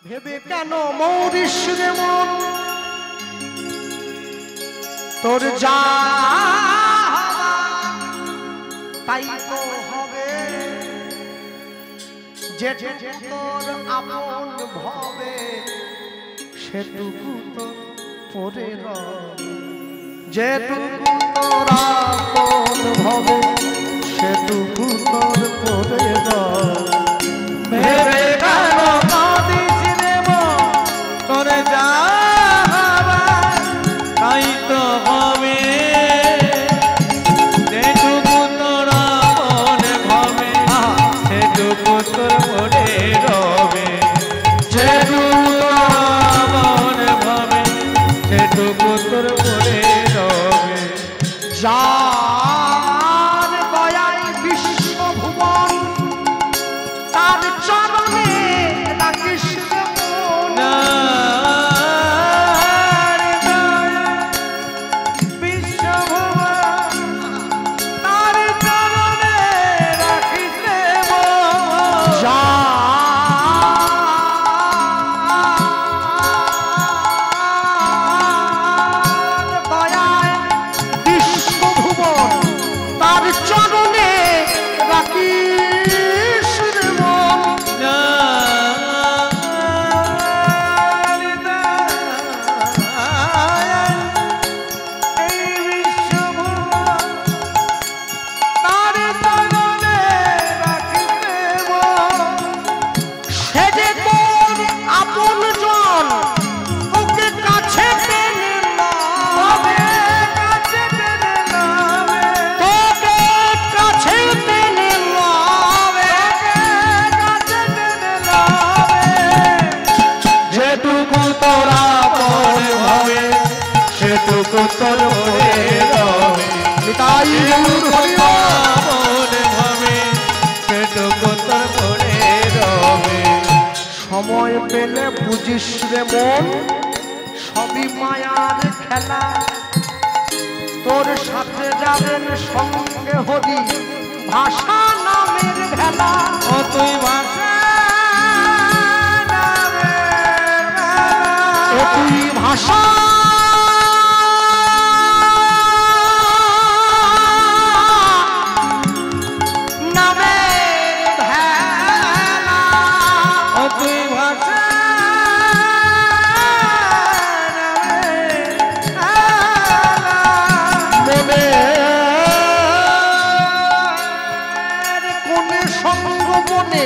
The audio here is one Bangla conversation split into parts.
ভেবে কেন মরিস রে মন তোর যা তাই তো হবে যেটুকু তোর আপন ভবে সেটুকু তো পরে রবে যেটুকু তোর আপন ভবে সেটুকু তোর পরে রবে ভেবে কেন কাঁদিস রে মন তোর যা তাই তো হবে যেটুকু তোর আপন ভবে সেটুকু তোর পরে রবে যেটুকু আপন ভবে সেটুকু তোর পরে রবে যার দয়ায় বিশ্বভুবন তার চরণে রাখিস মন বিশ্বভুবন তার চরণে রাখিস মন যার দয়ায় বিশ্বভুবন তার চরণে রাখিস মন এই বিশ্বভুবন তার চরণে রাখিস মন সে যে তোর আপনজন ওকে কাছে টেনে নাবে কাছে টেনে নাবে তোকে কাছে টেনে নাবে কাছে টেনে নাবে যেটুকু তোর আপন হবে সেটুকু তোর পরে রবে নিতাই গৌর হরি আপন হবে সেটুকু তোর পরে রবে সময় পেলে বুঝিস রে মন সবই মায়ার খেলা তোর সাথে যাবেন সঙ্গে হরি ভাষা নামের ভেলা ও তুই ভাষা নামের ভেলা ও তুই ভাষা নামের ভেলা ও তুই ভাষা কোনে সঙ্গ মনে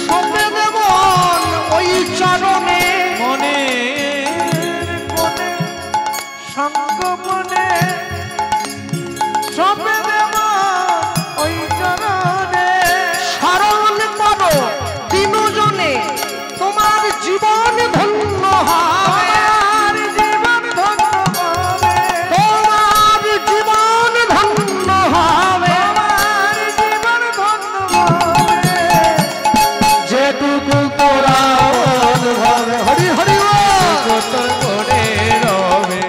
সপে দেবন ওই চরণে মনে কোনে সঙ্গ মনে সপে দেবন ওই চরণে স্মরণ করো তিনজনে তোমার জীবন ধন্য হবে জীবন ধন্য হবে তোমার জীবন ধন্য হবে জীবন ধন্য হবে যেটুকু তোরা হবে হরি হরি তোর করে রবে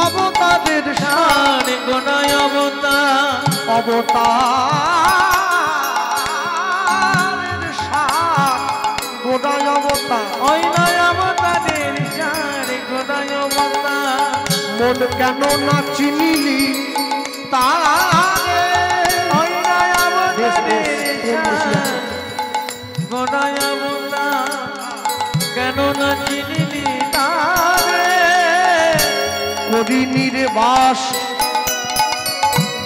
অবতারের শান গোনায় অবতার অবতারের শান গোনায় অবতার ওই নয় অবতারের শান গোনায় অবতার মন কেন না চিনিলি তারে ওই নয় অবতারের শান গোনায় অবতার কেন না চিনিলি তারে করিনি রে বাস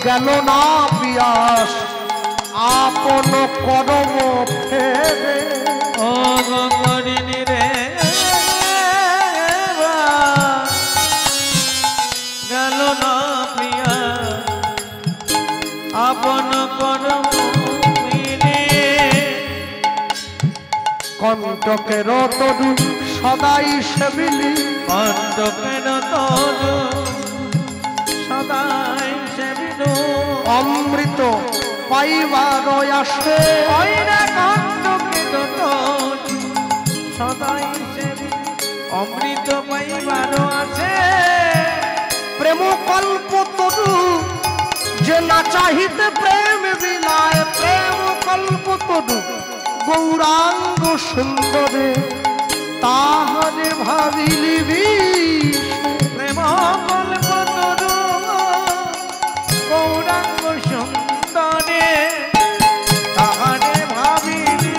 গেল না পিয়াস আপন করম ফেরে ও করিনি রে লালনা প্রিয়া আপন করমিনে কণ্টকের তরু সদাই সেবিলি কণ্টকের তরু সদাই সেবিলু অমৃত পাইবার আসে ওইরা কণ্টকের তরু সদাই সেবিলি অমৃত পাইবার আসে প্রেম কল্প তরু যে না চাহিতে প্রেম বিলায় প্রেম কল্প তরু গৌরাঙ্গ সুন্দরে তাহারে ভাবিলি প্রেম কল্প তরু গৌরাঙ্গ সুন্দরে তাহারে ভাবিলি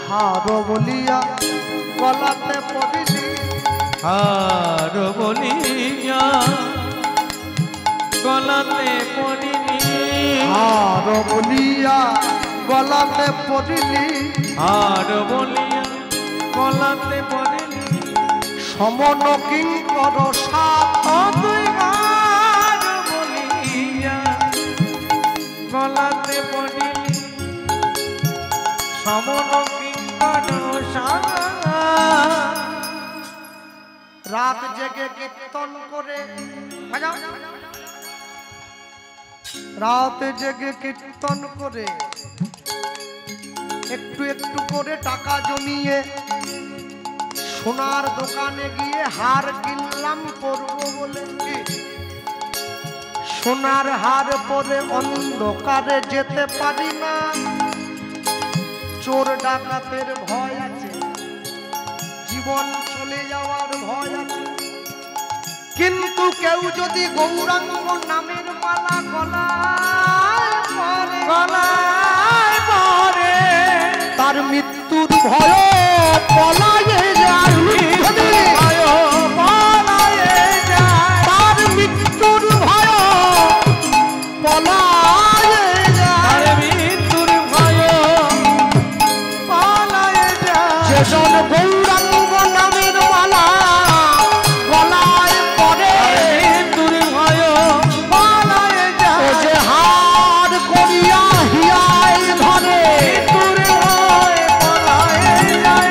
হার বলিয়া গলাতে পড়িলি হার বলিয়া গলাতে পড়িলি হার বলিয়া গলাতে পড়িলি হার বলিয়া গলাতে পড়িলি সমন কিঙ্কর সাত দুই হার বলিয়া গলাতে পড়িলি সমন কিঙ্কর সাত রাত জেগে কীর্তন করে রাত জেগে কীর্তন করে একটু একটু করে টাকা জমিয়ে সোনার দোকানে গিয়ে হার কিনলাম করবো বলে সোনার হার পরে অন্ধকারে যেতে পারি না চোর ডাকাতের ভয় আছে জীবন চলে যাওয়ার ভয় আছে কিন্তু কেউ যদি গৌরাঙ্গ নামের মালা গলায় পরে তার মৃত্যুর ভয় পলায়ে যায় তার মৃত্যুর ভয় পলায়ে যায় মৃত্যুর ভয় পলায়ে যায় যেজন গৌরাঙ্গ নামের মালা গলায় পরে মৃত্যুর ভয় পলায়ে যায় যে হার করিয়া হিয়ায় ধরে মৃত্যুর ভয় পলায়ে যায়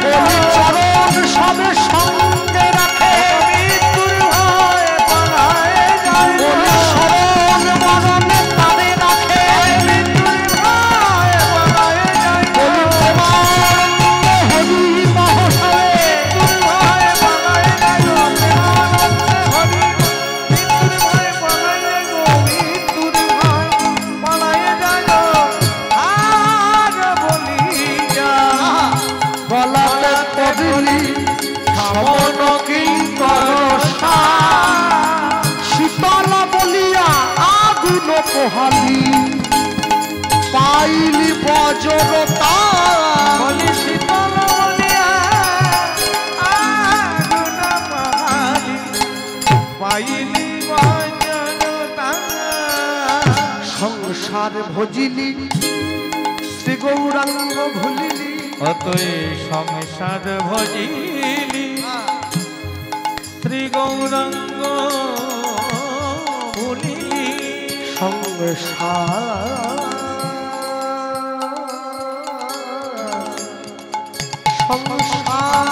চরণ সবে সঙ্গে রাখে মৃত্যুর ভয় পলায়ে যায় শরণ মরণে তারে রাখে মৃত্যুর ভয় পলায়ে যায় হরি মহাশয় মৃত্যুর ভয় পলায়ে যায় হরি মৃত্যুর ভয় পলায়ে গো মৃত্যুর ভয় পলায়ে যায় আর বলিয়া গলাতে পড়িলি সমন কিঙ্কর শীতল বলিয়া আগুন পোহালি পাইলি বজ্রতা বলি শীতল বলিয়া আগুন পোহালি পাইলি বজ্রতা সংসার ভজিলি শ্রী গৌরাঙ্গ ভুলিলি অতএ সংসার ভজিলি শ্রী গৌরাঙ্গ ভুলিলি সংসার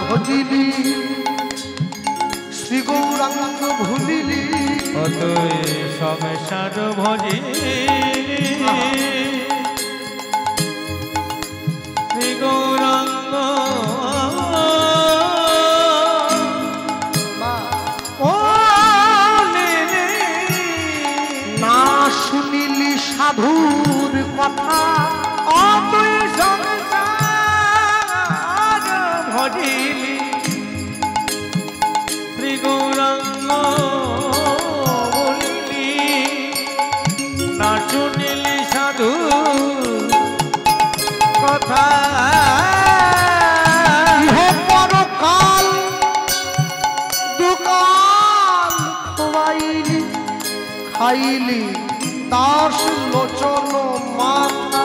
ভজিলি শ্রী গৌরাঙ্গ ভুলিলি অতএ সংসার ভজিলি শ্রী গৌরাঙ্গ না শুনিলি সাধুর কথা অতুই সংসার ভজিলি শ্রী গৌরাঙ্গ বলিলি না শুনিলি সাধু কথা পরকাল দুকাল খোয়াইলি খাইলি দাস লোচন মাথা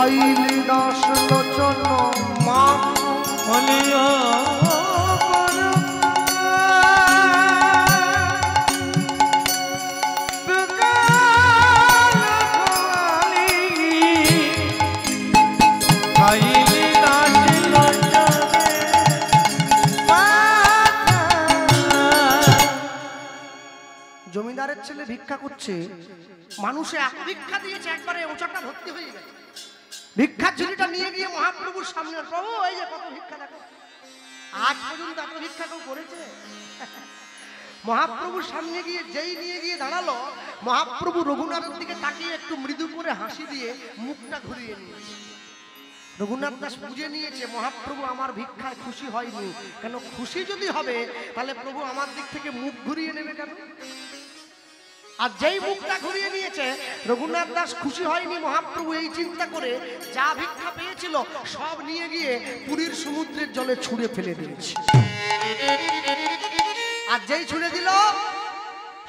পাইলি দাস লোচন মান হলিও জমিদারের ছেলে ভিক্ষা করছে, মানুষে এত ভিক্ষা দিয়েছে একবারে ওচাটা ভর্তি হয়ে গেছে। ভিক্ষার ঝুলিটা নিয়ে গিয়ে মহাপ্রভুর সামনে, প্রভু এই যে কত ভিক্ষা দেখো, আজ পর্যন্ত এত ভিক্ষা কেউ করেছে? মহাপ্রভুর সামনে গিয়ে যেই নিয়ে গিয়ে দাঁড়ালো, মহাপ্রভু রঘুনাথের দিকে তাকিয়ে একটু মৃদু করে হাসি দিয়ে মুখটা ঘুরিয়ে নিয়েছে। রঘুনাথ দাস বুঝে নিয়েছে মহাপ্রভু আমার ভিক্ষায় খুশি হয়নি। কেন খুশি যদি হবে তাহলে প্রভু আমার দিক থেকে মুখ ঘুরিয়ে নেবে কেন? আর যেই মুখটা ঘুরিয়ে নিয়েছে, রঘুনাথ দাস খুশি হয়নি। মহাপ্রভু এই চিন্তা করে যা ভিক্ষা পেয়েছিল সব নিয়ে গিয়ে পুরীর সমুদ্রের জলে ছুঁড়ে ফেলে দিয়েছে। আর যেই ছুঁড়ে দিল,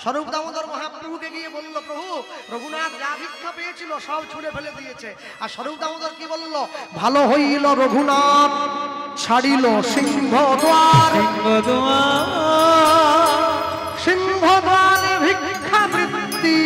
স্বরূপ দামোদর মহাপ্রভুকে গিয়ে বলল, প্রভু রঘুনাথ যা ভিক্ষা পেয়েছিল সব ছুঁড়ে ফেলে দিয়েছে। আর স্বরূপ দামোদর কি বলল? ভালো হইল রঘুনাথ ছাড়িল সিংহদ্বার, সিংহদ্বারে ভিক্ষা বৃত্তি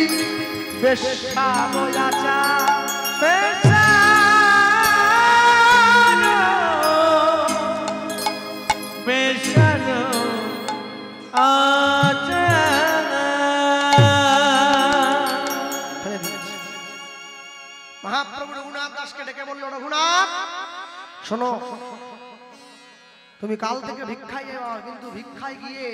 মহাপ্রভু রঘুনাথ দাসকে ডেকে বলল, রঘুনাথ শোনো, তুমি কাল থেকে ভিক্ষায় যাও, কিন্তু ভিক্ষায় গিয়ে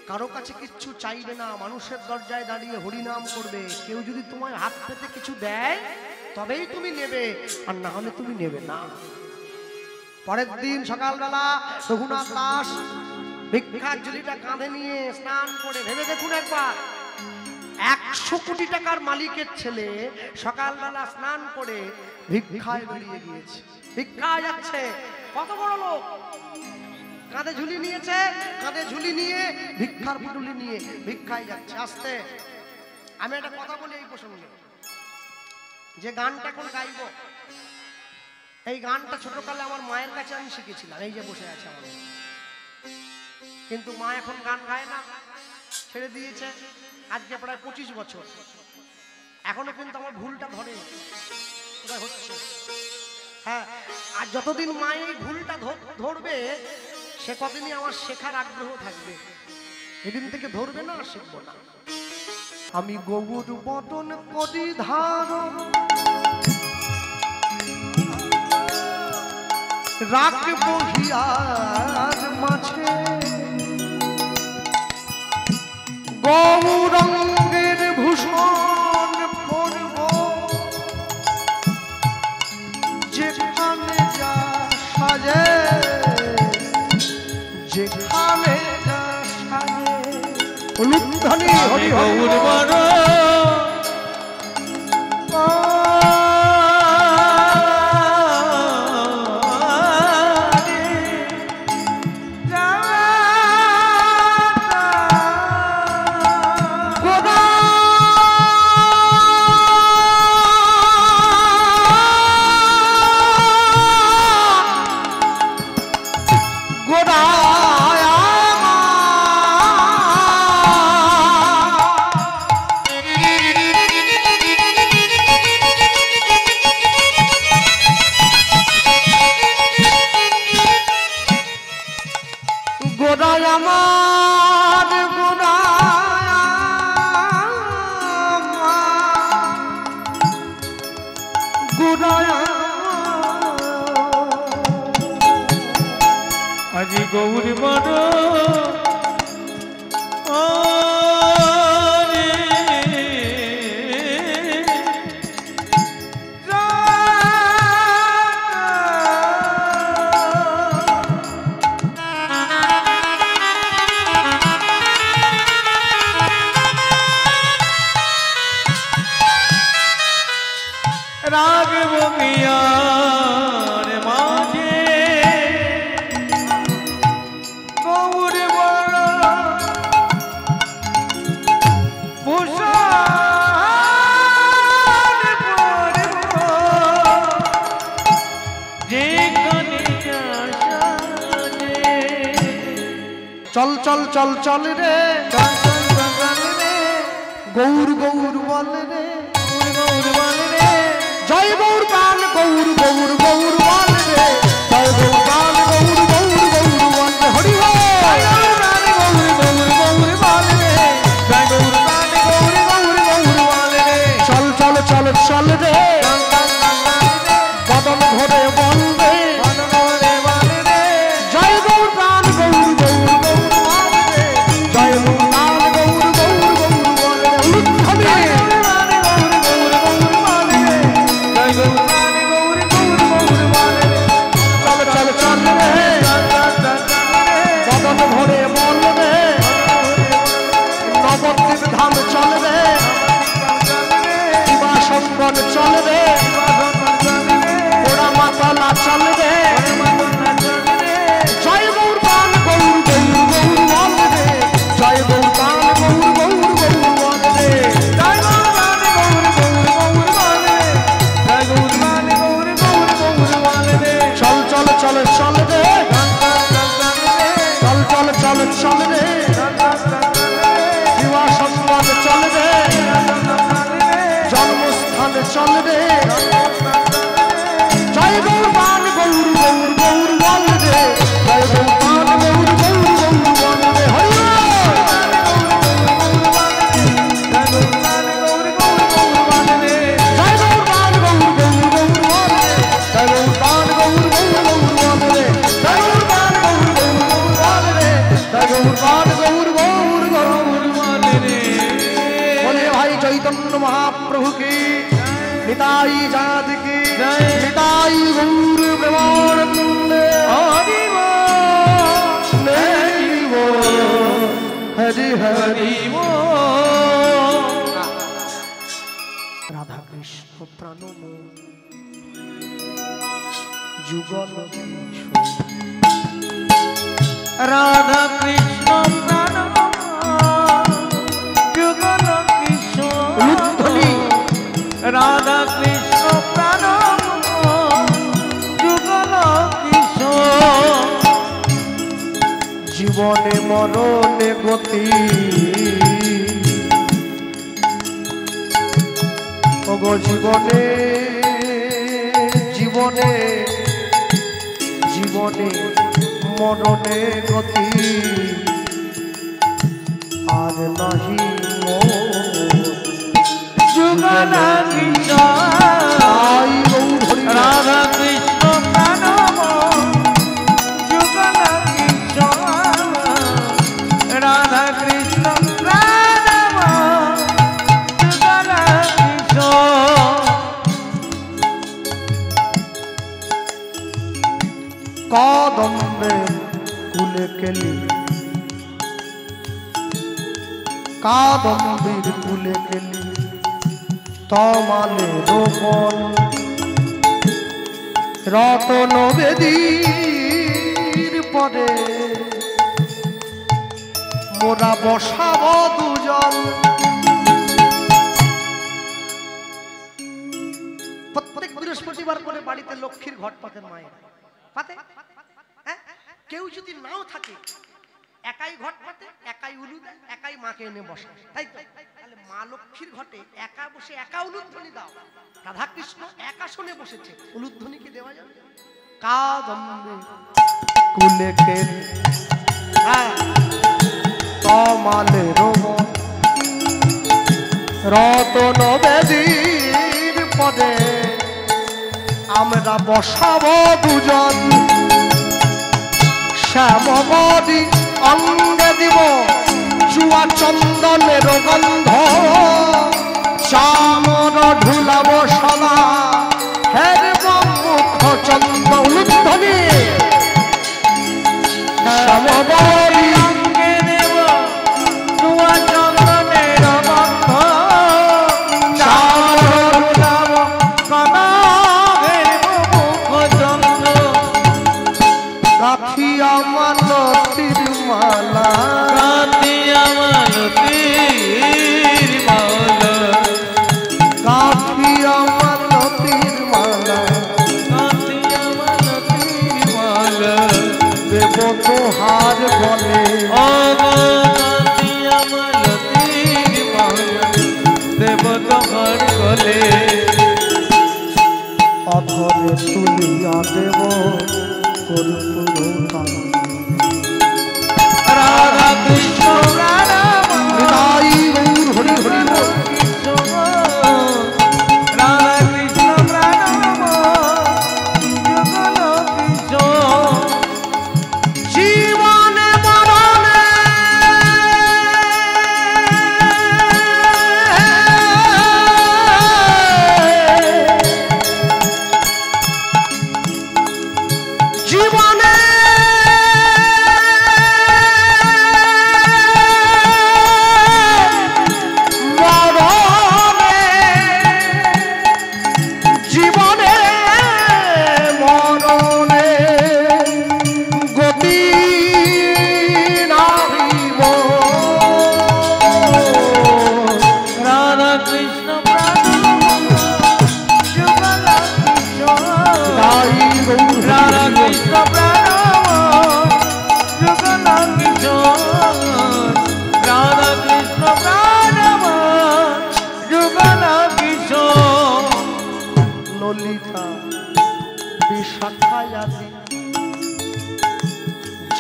কারো কাছে কিচ্ছু চাইবে না, মানুষের দরজায় দাঁড়িয়ে হরিনাম করবে। কেউ যদি তোমায় হাত পেতে কিছু দেয় তবেই তুমি নেবে, আর না হলে তুমি নেবে না। পরের দিন সকালবেলা রঘুনাথ দাস ভিক্ষার ঝুলিটা কাঁধে নিয়ে স্নান করে, ভেবে দেখুন একবার, 100 কোটি টাকার মালিকের ছেলে সকালবেলা স্নান করে ভিক্ষায় বেরিয়ে গিয়েছে। ভিক্ষায় যাচ্ছে, কত বড় লোক, কাঁধে ঝুলি নিয়েছে, কাঁধে ঝুলি নিয়ে ভিক্ষার পুটুলি নিয়ে ভিক্ষায় যাচ্ছে। আসতে আমি একটা কথা বলি এই প্রসঙ্গে, যে গানটা এখন গাইব, এই গানটা ছোটকালে আমার মায়ের কাছে আমি শিখেছিলাম। এই যে বসে আছে আমার, কিন্তু মা এখন গান গায় না, ছেড়ে দিয়েছে। আজকে প্রায় 25 বছর, এখনো কিন্তু আমার ভুলটা ধরে হচ্ছে। হ্যাঁ, আর যতদিন মা এই ভুলটা ধরবে সে কতদিনই আমার শেখার আগ্রহ থাকবে। এদিন থেকে ধরবে না, শিখবো না। আমি গৌর বদন করি ধারণ, রাখবো হিয়ার মাঝে, গৌরঙ্গের ভূষণ পরব, যেখানে যা সাজে, যেখানে যা সাজে। উলুধ্বনি হরি গৌর বর আজি গৌর বড় রাগব মিয়ার মাঝে গৌর বড় ভূষণ পরব চল চল চল চল রে গৌর গৌর বল রে জয় গৌর গান গৌর গৌর গৌর বল রে জয় গৌর গান গৌর গৌর গৌর বল রে হরি বল চল চল চল চল রে বদন ভরে বল রে জয় গৌর গান গৌর গৌর গৌর বল রে জয় গৌর গান গৌর গৌর গৌর বল রে চল চল চল রে বদন ভরে বল রে নবদ্বীপ ধাম চল রে শিবাসম্বন চল রে ওরা মাতালা চল রে জয় গৌর গান গৌর গৌর গৌর বল রে জয় গৌর গান গৌর গৌর গৌর বল রে জয় গৌর গান গৌর গৌর গৌর বল রে জয় গৌর গান গৌর গৌর গৌর বল রে চল চল চল চল রে চল চল চল চল রে শিবাসম্বন চল রে জন্মস্থান চল রে জয় গৌর গান গৌর গৌর গৌর বল রে জয় গৌর গান গৌর গৌর গৌর বল রে হরি জয় গৌর গান গৌর গৌর গৌর বল রে জয় গৌর গান গৌর গৌর গৌর বল রে জয় গৌর গান গৌর গৌর গৌর বল রে জয় গৌর গান গৌর গৌর গৌর বল রে বলে ভাই চৈতন্য মহাপ্রভু কি নিতাই জাত কি নিতাই গৌর প্রেমানন্দ হরি বল হরি হরি রাধা কৃষ্ণ প্রাণম যুগল রাধা কৃষ্ণ প্রাণম যুগল কিশোর রাধা কৃষ্ণ প্রাণম যুগল কিশোর জীবনে মরণে গতি ওগো জীবনে জীবনে জীবনে মরণে গতি আর নাহি যুগল কিশোর রাধা কৃষ্ণ প্রাণম যুগল কিশোর রাধা কৃষ্ণ প্রাণম যুগল কিশোর কদম্বে কুলে কেলি কাদম্বীর কুলে কেলি তমালে রোপণ রতন বেদীর পরে মোরা বসাব দুজন প্রত্যেক বৃহস্পতিবার করে বাড়িতে লক্ষ্মীর ঘট পাতেন মায়ের পাতে কেউ যদি নাও থাকে একাই ঘট পাতে একাই উলু দেয় একাই মাকে এনে বসে তাই তো তাহলে মা লক্ষ্মীর ঘটে একা বসে একা উলুধ্বনি দাও রাধা কৃষ্ণ একা শুনে বসেছে উলুধ্বনি কি দেওয়া যাবে কাদম্বে কুলে কে তমালে রোম রতন বেদীর পদে আমরা বসাবো দুজন শ্যামবদী অঙ্গে দিব চুয়া চন্দনের গন্ধ চামর ঢুলাব সদা হের মুখ চন্দ উলুধ্বনি শ্যামবদী অঙ্গে দেব চুয়া চন্দনের গন্ধ চামর ঢুলাব সদা হের মুখ চন্দ রাখিয়া মানতির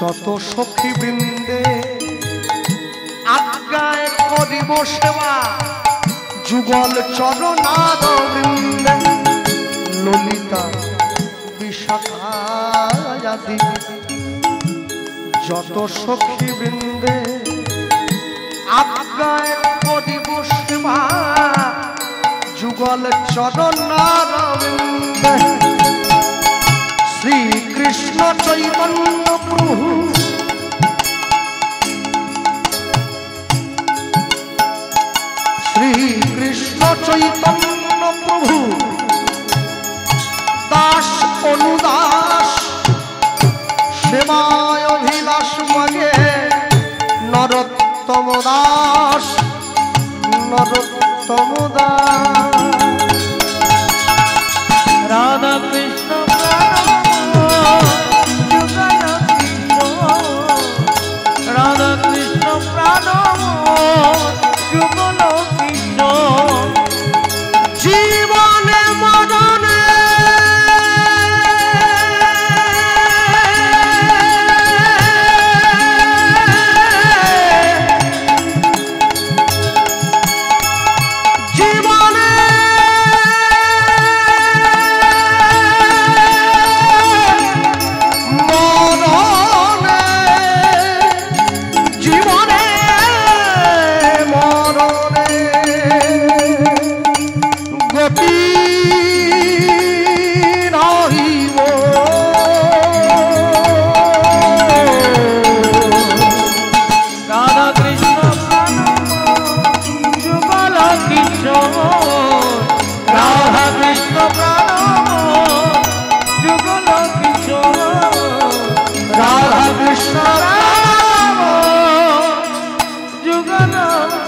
যত সখী বৃন্দে আজ্ঞায় করিব সেবা যুগল চরণার বৃন্দে ললিতা বিশাখাদি যত সখী বৃন্দে আজ্ঞায় করিব সেবা যুগল চরণার বৃন্দে শ্রীকৃষ্ণ চৈতন্য প্রভু শ্রীকৃষ্ণ চৈতন্য প্রভু দাস অনুদাস সেবায় অভিলাষ মাগে নরোত্তম দাস নরোত্তম দাস রাধা কৃষ্ণ রাধা কৃষ্ণ প্রাণ যুগল কিশোর জীবনে মরণে জীবনে মরণে জীবনে মরণে গতি রহিব রাধা কৃষ্ণ যুগল কিশোর রাধা কৃষ্ণ প্রাণ যুগল কিশোর রাধা কৃষ্ণ রাম যুগল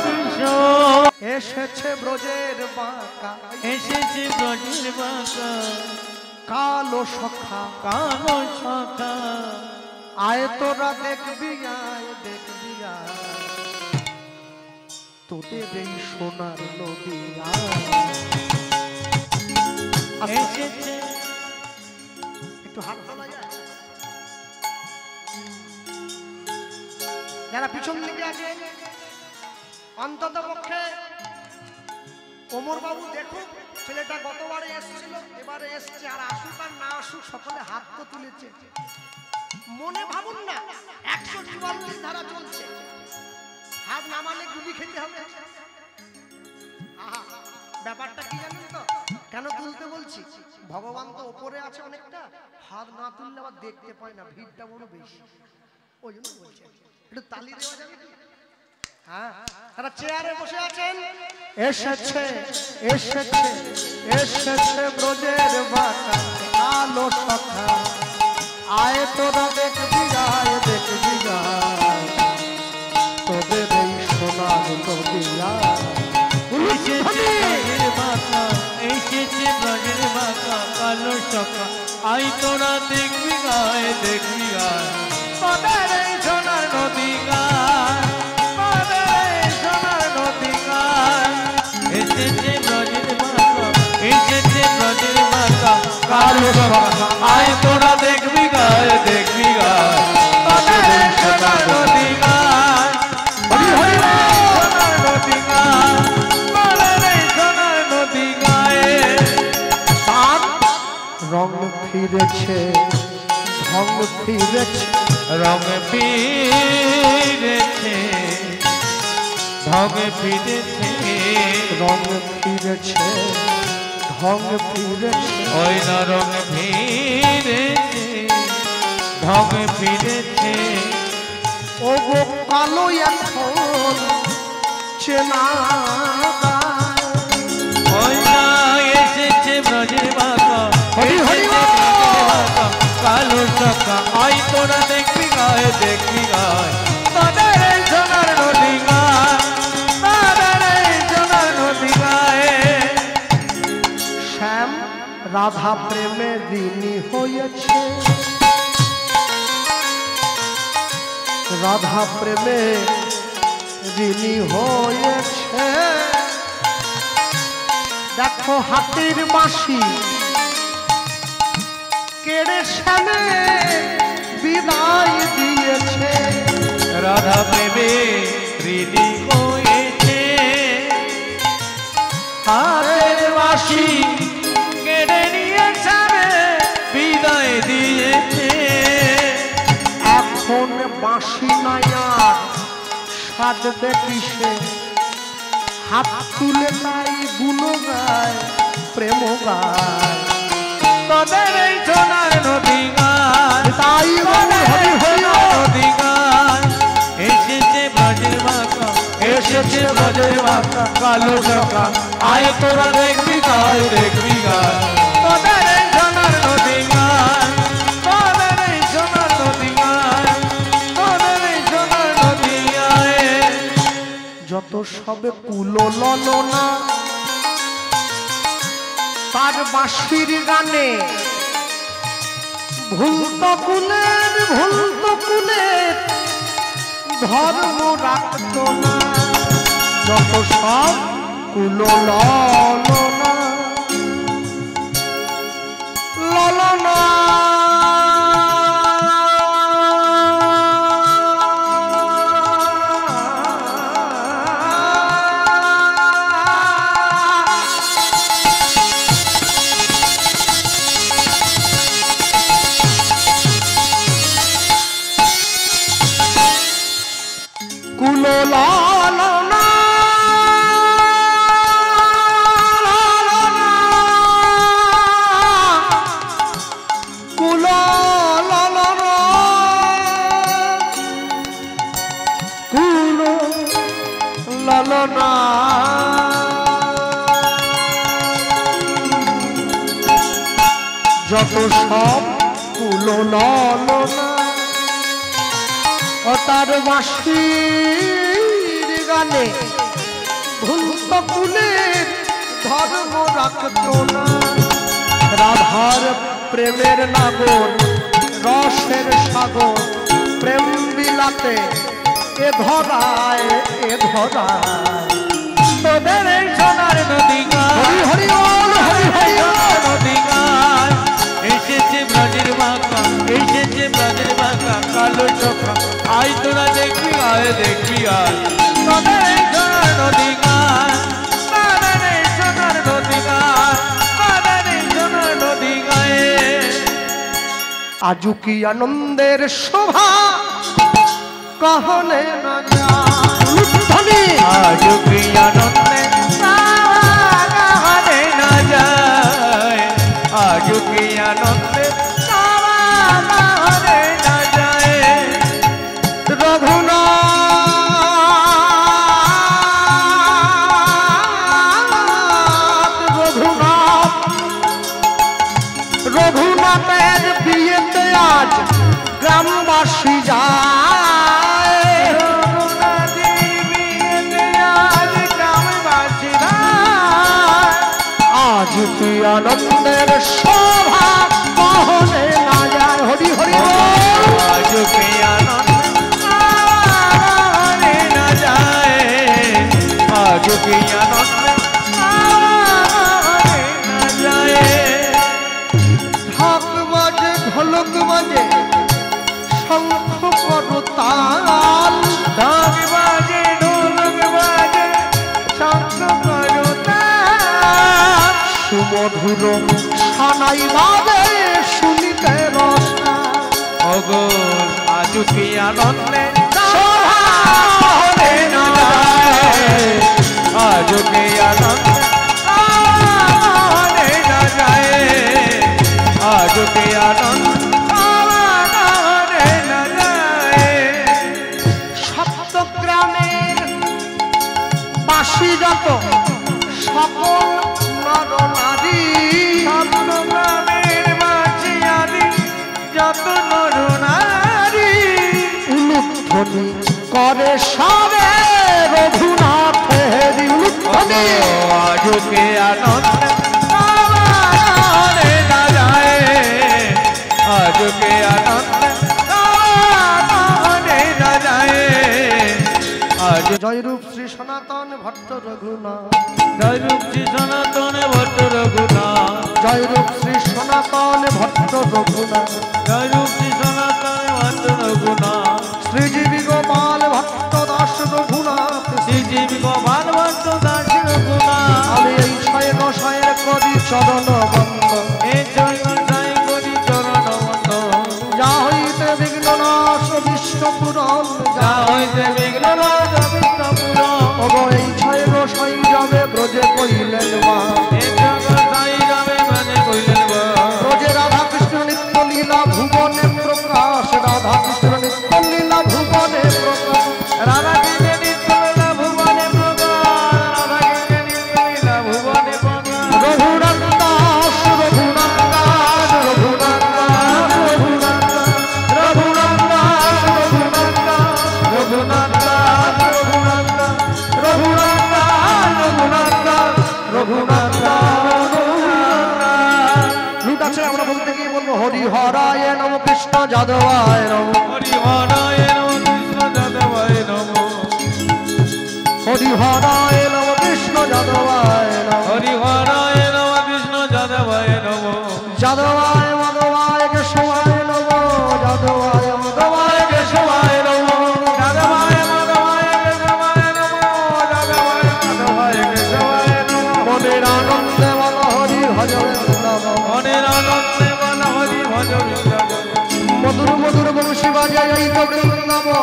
কিশোর এসেছে ব্রজের বাঁকা এসেছে ব্রজের বাঁকা কালো সখা কালো সখা আয় তোরা দেখবি আয় তোদের এই সোনার নদী এসেছে একটু হাত তোলা যায় যারা পিছন দিকে আছে অন্তত পক্ষে ওমর বাবু দেখুক ছেলেটা গতবারে এসেছিল এবারে এসছে আর আসুক আর না আসুক সকলে হাত তো তুলেছে মনে ভাবুন না 144 ধারা চলছে হাত নামালে গুলি খেতে হবে ব্যাপারটা কি জানেন তো কেন তুলতে বলছি ভগবান তো উপরে আছে অনেকটা হাত না তুললে আবার দেখতে পায় না ভিড়টা বড় বেশি ওই জন্য বলছি একটু তালি দেওয়া যাবে কি হ্যাঁ তারা চেয়ারে বসে আছেন এসেছে এসেছে এসেছে ব্রজের বাঁকা কালো সখা আয় তোরা দেখবি আয় তোদের এই সোনার নদিয়া এসেছে ব্রজের বাঁকা এসেছে ব্রজের বাঁকা কালো সখা আই তোরা দেখবি গায় তোদের এই সোনার নদী গায় তোদের এই সোনার নদী গায় এসেছে ব্রজের বাঁকা এসেছে ব্রজের বাঁকা কালো সখা আই তোরা দেখবি গায় তোদের এই সোনার নদী গায় সোনার নদী গায় তোদের এই সোনার নদী গায়ে রং ফিরেছে ঢং ফিরেছে রং ফিরেছে ঢং ফিরেছে রং ফিরেছে ঢং ফিরেছে ওই না রং ফিরেছে ঢং ফিরেছে ও গো কালো এখন চেনা ওই না এসেছে ব্রজের বাঁকা হরি হরি এসেছে ব্রজের বাঁকা কালো সখা আই তোরা দেখবি গায় তোদের এই সোনার নদী গায় তোদের এই সোনার নদী গায়ে শ্যাম রাধা প্রেমে ঋণী হয়েছে রাধা প্রেমে ঋণী হয়েছে দেখো হাতির মাসি কেড়ে শ্যামে বিদায় দিয়ে দিয়েছে রাধা প্রেমে হৃদি হয়েছে হাতের বাঁশি কেড়ে নিয়েছে বিদায় দিয়েছে এখন বাঁশি নাই আর সাজবে কিসে হাত তুলে তাই গুণ গায় প্রেম গায় তোদের এই সোনার নদী গান তাই বলে হরি হরি নদী গান এসেছে ব্রজের বাঁকা এসেছে ব্রজের বাঁকা কালো সখা আয় তোরা দেখবি গায় তোদের এই সোনার নদী গান তোদের এই সোনার নদী গান তোদের এই সোনার নদী গায়ে যত সবে কুলো ললনা তার বাঁশির গানে ভুল তো কুলের ধর্ম রাখত না যত সব কুলো ললনা ললনা কুলো ললনা কুলো ললনা কুলো ললনা যত সব কুলো ললনা ও তার বাঁশির গানে ভুল তো কুলের ধর্ম রাখত না রাধার প্রেমের নাগর রসের সাগর প্রেম বিলাতে এ ধরায় তোদের এই সোনার নদী গান হরি হরি বল হরি হরি বল নদী গান এসেছে ব্রজের বাঁকা এসেছে ব্রজের বাঁকা কালো সখা আয় তোরা দেখবি আয় তোদের এই সোনার নদী গান তোদের এই সোনার নদী গান তোদের এই সোনার নদী গায়ে আজু কি আনন্দের শোভা कहने न जाए आज की आनंदे कहने न जाए आज की आनंदे कहने न जाए रघुनाथेर बियेते आज ग्रामबासी যায় आज की आनंदेर शोभा कहने ना जाए हरि हरि आज की आनंद कहने न जाए आज की आनंद कहने न जाए ঢাক বাজে ঢোলক বাজে শঙ্খ করতাল ঢাক বাজে ঢোলক বাজে শঙ্খ করতাল সুমধুর সানাই বাজে শুনিতে রসনা ওগো আজ কি আনন্দে শোভা कहने न जाए आज की आनंद कहने न जाए आज की आनंद कहने न जाए সপ্তগ্রামের বাসী যত সকল নর নারী সপ্তগ্রামের বাঁশি আদি যত নরনারী উলুধ্বনি করে সবে রঘুনাথের উলুধ্বনি आज के आनंद कहने न जाए आज के आनंद कहने न जाए आज জয়রূপ শ্রী সনাতন ভট্ট রঘুনাথ জয়রূপ শ্রী সনাতন ভট্ট রঘুনাথ জয়রূপ শ্রী সনাতন ভট্ট রঘুনাথ জয়রূপ শ্রী সনাতন ভট্ট রঘুনাথ শ্রীজীবী গোপাল ভট্ট দাস রঘুনাথ শ্রীজীবী গোপাল ভট্ট দাস রঘুনাথ আমি এই ছয় গোসাইয়ের কবি চরণ বন্ধ এই ছয় গোসাই করি চরণ বন্ধ যা হইতে বিঘ্ন নাশ বিষ্ণু পুরাণ যা হইতে বিঘ্ন নাশ বিষ্ণু পুরাণ ওগো এই ছয় গোসাই যাবে ব্রজে কইলেন মা এই ছয় গোসাই যাবে ব্রজে কইলেন মা ব্রজে রাধা কৃষ্ণ নিত্য লীলা ভুবনে প্রকাশ রাধা কৃষ্ণ নিত্য লীলা ভুবনে প্রকাশ রাধা কৃষ্ণ নিত্য লীলা ভুবনে প্রকাশ রাধা কৃষ্ণ নিত্য লীলা ভুবনে প্রকাশ রঘুনাথ দাস রঘুনাথ দাস রঘুনাথ দাস রঘুনাথ দাস রঘুনাথ দাস রঘুনাথ দাস রঘুনাথ দাস রঘুনাথ দাস লুট আছে আমরা বলতে গিয়ে বলবো হরি হরায় নম কৃষ্ণ যাদবায় নম হরি হরায় নম কৃষ্ণ যাদবায় নম হরি হরায় নম কৃষ্ণ যাদবায় নম হরি হরায় নম কৃষ্ণ যাদবায় নম যাদবায় মাধবায় কেশবায় নম যাদবায় মাধবায় কেশবায় নম যাদবায় মাধবায় কেশবায় নম যাদবায় মাধবায় কেশবায় নম মনের আনন্দে বল হরি ভজ বৃন্দাবন মনের আনন্দে বল হরি ভজ বৃন্দাবন মধুর মধুর বংশী বাজায় এই তো বৃন্দাবন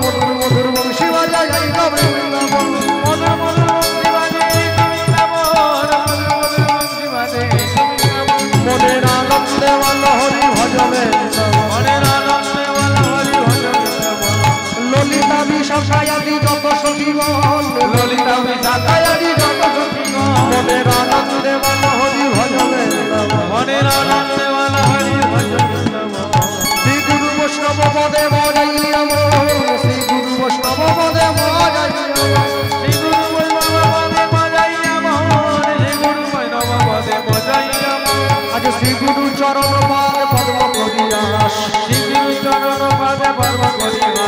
মধুর মধুর বংশী বাজায় এই তো বৃন্দাবন মধুর মধুর বংশী বাজে বৃন্দাবন মধুর মধুর বংশী বাজে বৃন্দাবন মনের আনন্দে বল হরি ভজ বৃন্দাবন মনের আনন্দে বল হরি ভজ বৃন্দাবন ললিতা বিশাখায়াদি যত সখীগণ ললিতা বিশাখায়াদি যত সখীগণ মনের আনন্দে বল হরি ভজ বৃন্দাবন মনের আনন্দে বল হরি ভজ বৃন্দাবন শ্রী গুরু বৈষ্ণব পদে মজাইয়া মন শ্রী গুরু বৈষ্ণব পদে মজাইয়া শ্রী গুরু বৈষ্ণব পদে মজাইয়া মন শ্রী গুরু বৈষ্ণব পদে মজাইয়া মন আজ শ্রী গুরু চরণ পাদ পদ্ম করিয়াস শ্রী গুরু চরণ পাদে পদ্ম করিয়া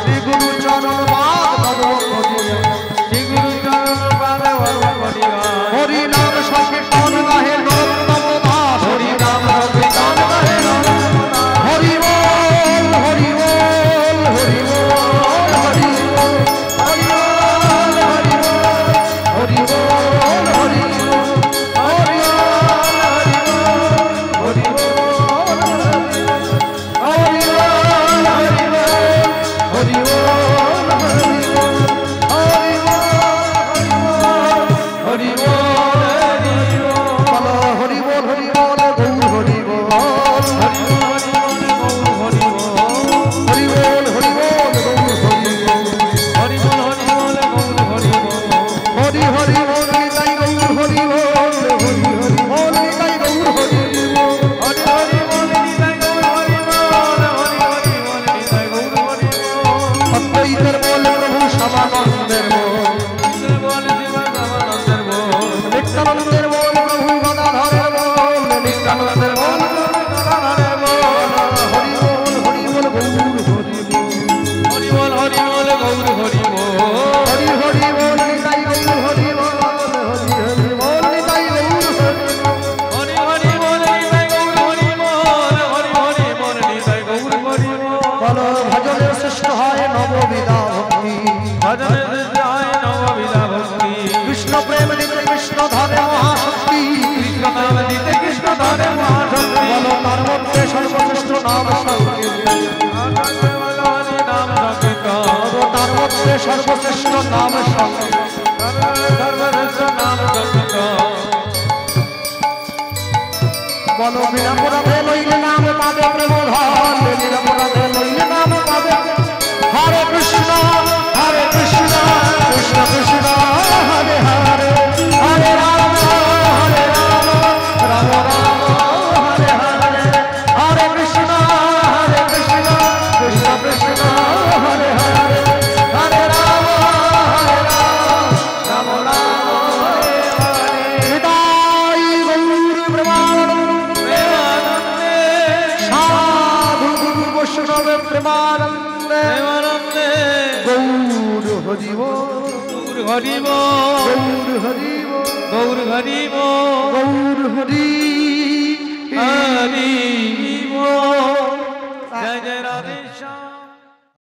শ্রী গুরু চরণ পাদ পদ্ম করিয়াস শ্রী গুরু চরণ পাদে পদ্ম করিয়া হরি নাম সংকীর্তন গাহে নরোত্তম দাস হরি নাম সংকীর্তন গাহে নরোত্তম দাস হরি বল হরি বল হরি বল হরি বল হরি বল হরি বল হরি বল হরি বল হরি বল হরি বল সর্বশ্রেষ্ঠ নাম বলো বিনাপরাধে লইলে নাম পাবে প্রেম ধন বিনাপরাধে লইলে নাম পাবে হরে কৃষ্ণ কৃষ্ণ কৃষ্ণ হরে হরে হরে রাম রাম রাম হরে হরে হরে কৃষ্ণ কৃষ্ণ কৃষ্ণ হরে হরে হরে রাম রাম রাম হরে হরে হৃদয় গৌর প্রেমানন্দে সাধু গুরু বৈষ্ণব প্রেমানন্দে গৌর হরিব হরিব গৌর হরিব গৌর হরিব গৌর হরি হরিব জয় জয় রাধেশ্যাম।